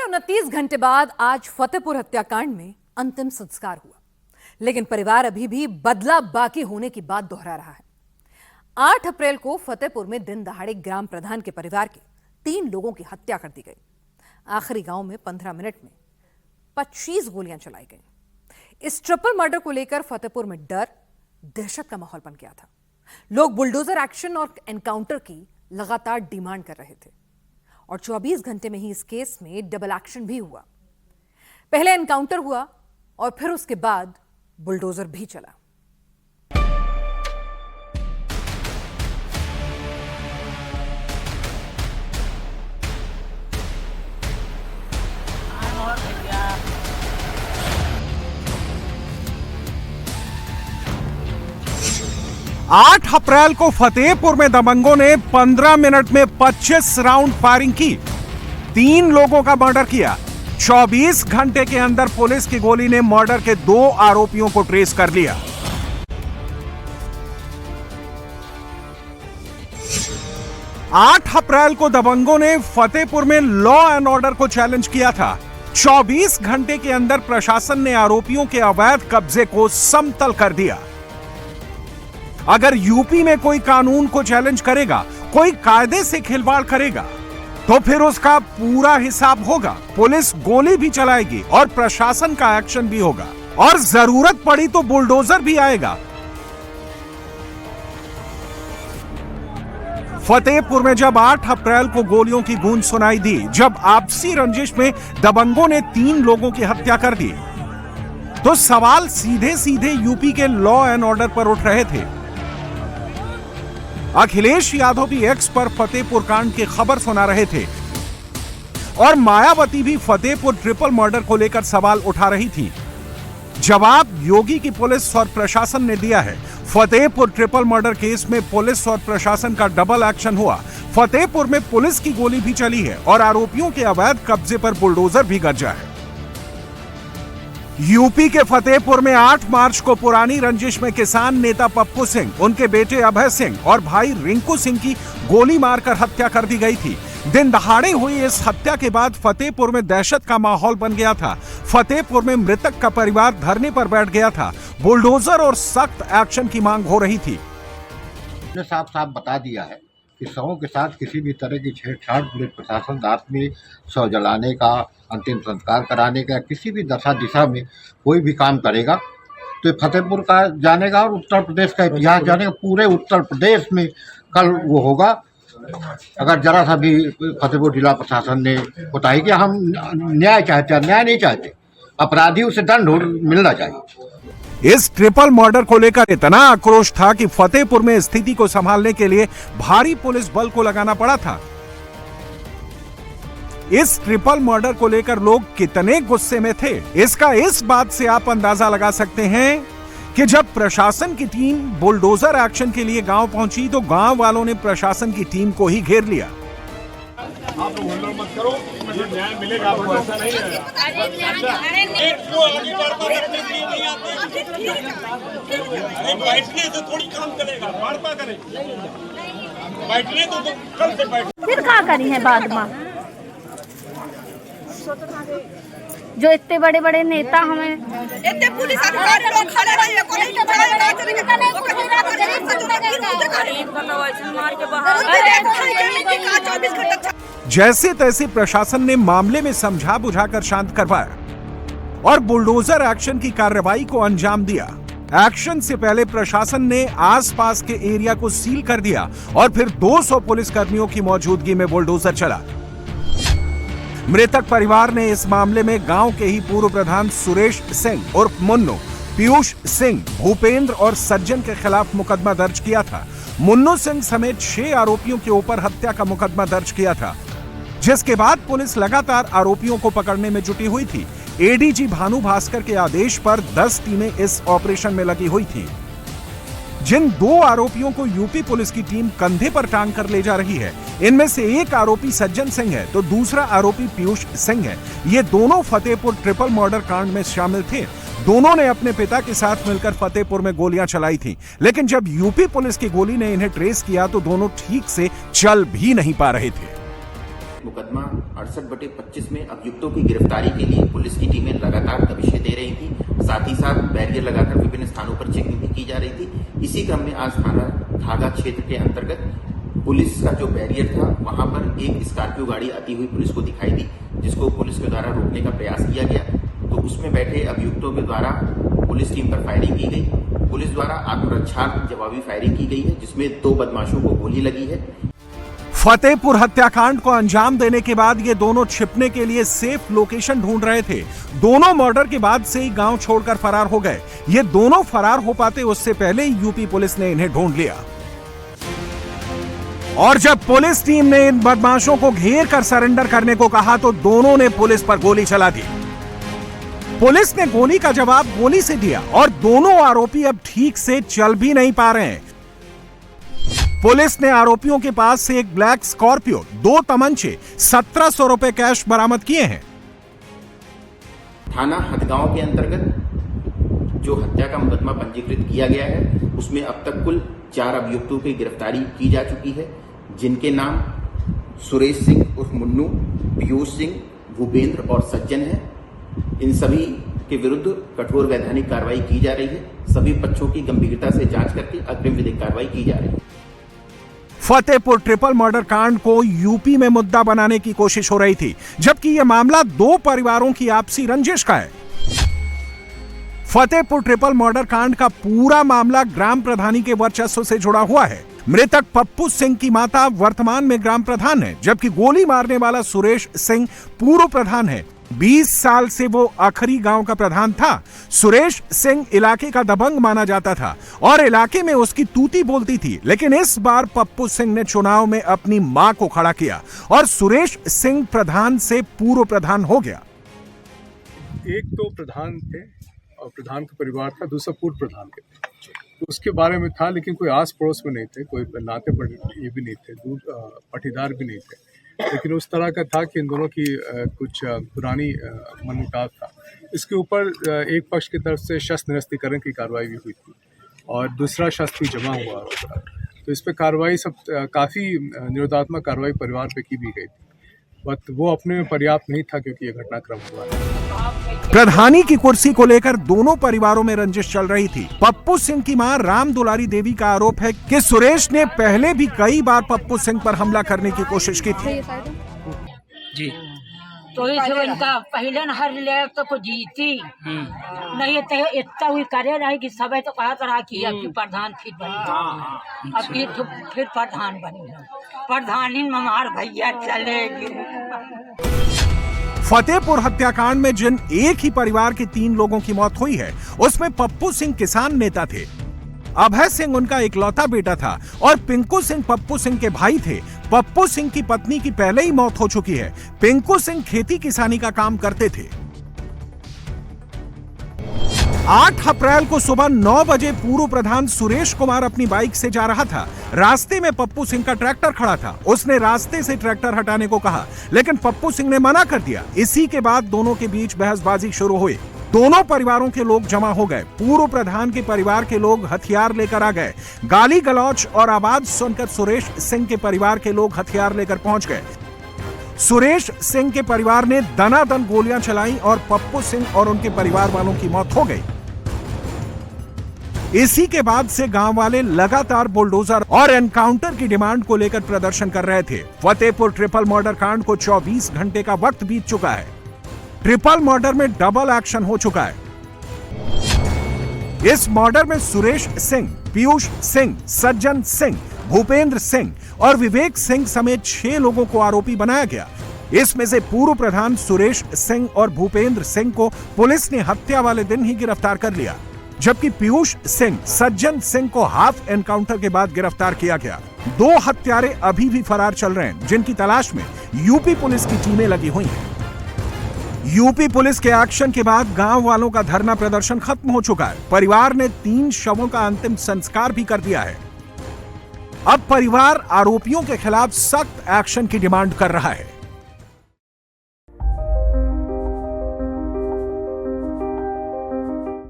29 घंटे बाद आज फतेहपुर हत्याकांड में अंतिम संस्कार हुआ, लेकिन परिवार अभी भी बदला बाकी होने की बात दोहरा रहा है। 8 अप्रैल को फतेहपुर में दिन दहाड़े ग्राम प्रधान के परिवार के 3 लोगों की हत्या कर दी गई। आखिरी गांव में 15 मिनट में 25 गोलियां चलाई गई। इस ट्रिपल मर्डर को लेकर फतेहपुर में डर, दहशत का माहौल बन गया था। लोग बुलडोजर एक्शन और एनकाउंटर की लगातार डिमांड कर रहे थे और 24 घंटे में ही इस केस में डबल एक्शन भी हुआ। पहले एनकाउंटर हुआ और फिर उसके बाद बुलडोजर भी चला। आठ अप्रैल को फतेहपुर में दबंगों ने 15 मिनट में 25 राउंड फायरिंग की, 3 लोगों का मर्डर किया। 24 घंटे के अंदर पुलिस की गोली ने मर्डर के 2 आरोपियों को ट्रेस कर लिया। आठ अप्रैल को दबंगों ने फतेहपुर में लॉ एंड ऑर्डर को चैलेंज किया था। 24 घंटे के अंदर प्रशासन ने आरोपियों के अवैध कब्जे को समतल कर दिया। अगर यूपी में कोई कानून को चैलेंज करेगा, कोई कायदे से खिलवाड़ करेगा, तो फिर उसका पूरा हिसाब होगा। पुलिस गोली भी चलाएगी और प्रशासन का एक्शन भी होगा और जरूरत पड़ी तो बुलडोजर भी आएगा। फतेहपुर में जब 8 अप्रैल को गोलियों की गूंज सुनाई दी, जब आपसी रंजिश में दबंगों ने 3 लोगों की हत्या कर दी, तो सवाल सीधे सीधे यूपी के लॉ एंड ऑर्डर पर उठ रहे थे। अखिलेश यादव भी एक्स पर फतेहपुर कांड की खबर सुना रहे थे और मायावती भी फतेहपुर ट्रिपल मर्डर को लेकर सवाल उठा रही थी। जवाब योगी की पुलिस और प्रशासन ने दिया है। फतेहपुर ट्रिपल मर्डर केस में पुलिस और प्रशासन का डबल एक्शन हुआ। फतेहपुर में पुलिस की गोली भी चली है और आरोपियों के अवैध कब्जे पर बुलडोजर भी गरजा है। यूपी के फतेहपुर में 8 मार्च को पुरानी रंजिश में किसान नेता पप्पू सिंह, उनके बेटे अभय सिंह और भाई रिंकू सिंह की गोली मारकर हत्या कर दी गई थी। दिन दहाड़े हुई इस हत्या के बाद फतेहपुर में दहशत का माहौल बन गया था। फतेहपुर में मृतक का परिवार धरने पर बैठ गया था। बुलडोजर और सख्त एक्शन की मांग हो रही थी। साफ साफ बता दिया है कि शवों के साथ किसी भी तरह की छेड़छाड़ पुलिस प्रशासन रात में शव जलाने का, अंतिम संस्कार कराने का, किसी भी दशा दिशा में कोई भी काम करेगा तो फतेहपुर का जानेगा और उत्तर प्रदेश का इतिहास जानेगा। पूरे उत्तर प्रदेश में कल वो होगा अगर जरा सा भी फतेहपुर जिला प्रशासन ने कोताही किया। हम न्याय चाहते हैं, न्याय नहीं चाहते, अपराधियों से दंड मिलना चाहिए। इस ट्रिपल मर्डर को लेकर इतना आक्रोश था कि फतेहपुर में स्थिति को संभालने के लिए भारी पुलिस बल को लगाना पड़ा था। इस ट्रिपल मर्डर को लेकर लोग कितने गुस्से में थे, इसका इस बात से आप अंदाजा लगा सकते हैं कि जब प्रशासन की टीम बुलडोजर एक्शन के लिए गांव पहुंची तो गांव वालों ने प्रशासन की टीम को ही घेर लिया। आप लोग मत करो, मुझे न्याय मिलेगा, आपको ऐसा नहीं है। बैठने से थोड़ी काम करेगा, वार्ता करें, बैठने तो कल से बैठ। फिर क्या करी है बाद में, जो इतने बड़े बड़े नेता हमें इतने पुलिस अधिकारी लोग खड़े रहे को नहीं चलेगा। जैसे तैसे प्रशासन ने मामले में समझा बुझाकर शांत करवाया और बुलडोजर एक्शन की कार्रवाई को अंजाम दिया। एक्शन से पहले प्रशासन ने आसपास के एरिया को सील कर दिया और फिर 200 पुलिसकर्मियों की मौजूदगी में बुलडोजर चला। मृतक परिवार ने इस मामले में गांव के ही पूर्व प्रधान सुरेश सिंह उर्फ मुन्नू, पीयूष सिंह, भूपेंद्र और सज्जन के खिलाफ मुकदमा दर्ज किया था। मुन्नू सिंह समेत 6 आरोपियों के ऊपर हत्या का मुकदमा दर्ज किया था, जिसके बाद पुलिस लगातार आरोपियों को पकड़ने में जुटी हुई थी। एडीजी भानु भास्कर के आदेश पर 10 टीमें इस ऑपरेशन में लगी हुई थी। जिन 2 आरोपियों को यूपी पुलिस की टीम कंधे पर टांग कर ले जा रही है, इनमें से एक आरोपी सज्जन सिंह है तो दूसरा आरोपी पीयूष सिंह है। ये दोनों फतेहपुर ट्रिपल मर्डर कांड में शामिल थे। दोनों ने अपने पिता के साथ मिलकर फतेहपुर में गोलियां चलाई थी, लेकिन जब यूपी पुलिस की गोली ने इन्हें ट्रेस किया तो दोनों ठीक से चल भी नहीं पा रहे थे। मुकदमा 68/25 में अभियुक्तों की गिरफ्तारी के लिए पुलिस की टीमें लगातार दबिशें दे रही थी। साथ ही साथ बैरियर लगाकर विभिन्न स्थानों पर चेकिंग भी की जा रही थी। इसी क्रम में आज थाना घाघा क्षेत्र के अंतर्गत पुलिस का जो बैरियर था वहां पर एक स्कॉर्पियो गाड़ी आती हुई पुलिस को दिखाई दी, जिसको पुलिस के द्वारा रोकने का प्रयास किया गया। तो उसमें बैठे अभियुक्तों के द्वारा पुलिस टीम पर फायरिंग की गई। पुलिस द्वारा आत्मरक्षात्मक जवाबी फायरिंग की गई है, जिसमें 2 बदमाशों को गोली लगी है। फतेहपुर हत्याकांड को अंजाम देने के बाद ये दोनों छिपने के लिए सेफ लोकेशन ढूंढ रहे थे। दोनों मर्डर के बाद से ही गांव छोड़कर फरार हो गए। ये दोनों फरार हो पाते उससे पहले ही यूपी पुलिस ने इन्हें ढूंढ लिया। और जब पुलिस टीम ने इन बदमाशों को घेर कर सरेंडर करने को कहा तो दोनों ने पुलिस पर गोली चला दी। पुलिस ने गोली का जवाब गोली से दिया और दोनों आरोपी अब ठीक से चल भी नहीं पा रहे हैं। पुलिस ने आरोपियों के पास से एक ब्लैक स्कॉर्पियो, 2 तमंचे, 1700 रुपए कैश बरामद किए हैं। थाना हदगांव के अंतर्गत जो हत्या का मुकदमा पंजीकृत किया गया है उसमें अब तक कुल 4 अभियुक्तों की गिरफ्तारी की जा चुकी है, जिनके नाम सुरेश सिंह उर्फ मुन्नू, पीयूष सिंह, भूपेंद्र और सज्जन है। इन सभी के विरुद्ध कठोर वैधानिक कार्रवाई की जा रही है। सभी पक्षों की गंभीरता से जांच करके अग्रिम विधिक कार्रवाई की जा रही है। फतेहपुर ट्रिपल मर्डर कांड को यूपी में मुद्दा बनाने की कोशिश हो रही थी, जबकि यह मामला 2 परिवारों की आपसी रंजिश का है। फतेहपुर ट्रिपल मर्डर कांड का पूरा मामला ग्राम प्रधानी के वर्चस्व से जुड़ा हुआ है। मृतक पप्पू सिंह की माता वर्तमान में ग्राम प्रधान है, जबकि गोली मारने वाला सुरेश सिंह पूर्व प्रधान है। 20 साल से वो आखरी गांव का प्रधान था। सुरेश सिंह इलाके का दबंग माना जाता था और इलाके में उसकी तूती बोलती थी, लेकिन इस बार पप्पू सिंह ने चुनाव में अपनी मां को खड़ा किया और सुरेश सिंह प्रधान से पूर्व प्रधान हो गया। एक तो प्रधान थे और प्रधान का परिवार था, दूसरा पूर्व प्रधान के थे। तो उसके बारे में था, लेकिन कोई आस पड़ोस में नहीं थे, कोई नाते ये भी नहीं थे, दूर पटीदार भी नहीं थे। लेकिन उस तरह का था कि इन दोनों की कुछ पुरानी मनमुटाव था। इसके ऊपर एक पक्ष की तरफ से शस्त्र निरस्तीकरण की कार्रवाई भी हुई थी और दूसरा शस्त्र भी जमा हुआ था। तो इस पर कार्रवाई काफ़ी निरोधात्मक कार्रवाई परिवार पे की भी गई थी, बट वो अपने में पर्याप्त नहीं था क्योंकि ये घटनाक्रम हुआ है। प्रधानी की कुर्सी को लेकर दोनों परिवारों में रंजिश चल रही थी। पप्पू सिंह की मां राम दुलारी देवी का आरोप है कि सुरेश ने पहले भी कई बार पप्पू सिंह पर हमला करने की कोशिश की थी। जी तो इनका पहले न हर ले तो को जीती नहीं तो इतना हुई करे नहीं कि सब तो कहा तरह की अब की प्रधान फिर बनी, अब की फिर प्रधान बनी, प्रधानी में हमार भैया चलेगी। फतेहपुर हत्याकांड में जिन एक ही परिवार के 3 लोगों की मौत हुई है, उसमें पप्पू सिंह किसान नेता थे, अभय सिंह उनका इकलौता बेटा था और पिंकू सिंह पप्पू सिंह के भाई थे। पप्पू सिंह की पत्नी की पहले ही मौत हो चुकी है। पिंकू सिंह खेती किसानी का काम करते थे। 8 अप्रैल को सुबह 9 बजे पूर्व प्रधान सुरेश कुमार अपनी बाइक से जा रहा था। रास्ते में पप्पू सिंह का ट्रैक्टर खड़ा था। उसने रास्ते से ट्रैक्टर हटाने को कहा, लेकिन पप्पू सिंह ने मना कर दिया। इसी के बाद दोनों के बीच बहसबाजी शुरू हुई। दोनों परिवारों के लोग जमा हो गए। पूर्व प्रधान के परिवार के लोग हथियार लेकर आ गए। गाली गलौच और आवाज सुनकर सुरेश सिंह के परिवार के लोग हथियार लेकर पहुंच गए। सुरेश सिंह के परिवार ने दनादन गोलियां चलाई और पप्पू सिंह और उनके परिवार वालों की मौत हो गई। इसी के बाद से गांव वाले लगातार बुलडोजर और एनकाउंटर की डिमांड को लेकर प्रदर्शन कर रहे थे। फतेहपुर ट्रिपल मर्डर कांड को 24 घंटे का वक्त बीत चुका है। ट्रिपल मर्डर में डबल एक्शन हो चुका है। इस मर्डर में सुरेश सिंह, पीयूष सिंह, सज्जन सिंह, भूपेंद्र सिंह और विवेक सिंह समेत 6 लोगों को आरोपी बनाया गया। इसमें से पूर्व प्रधान सुरेश सिंह और भूपेंद्र सिंह को पुलिस ने हत्या वाले दिन ही गिरफ्तार कर लिया, जबकि पीयूष सिंह, सज्जन सिंह को हाफ एनकाउंटर के बाद गिरफ्तार किया गया। 2 हत्यारे अभी भी फरार चल रहे हैं, जिनकी तलाश में यूपी पुलिस की टीमें लगी हुई हैं। यूपी पुलिस के एक्शन के बाद गांव वालों का धरना प्रदर्शन खत्म हो चुका है। परिवार ने 3 शवों का अंतिम संस्कार भी कर दिया है। अब परिवार आरोपियों के खिलाफ सख्त एक्शन की डिमांड कर रहा है।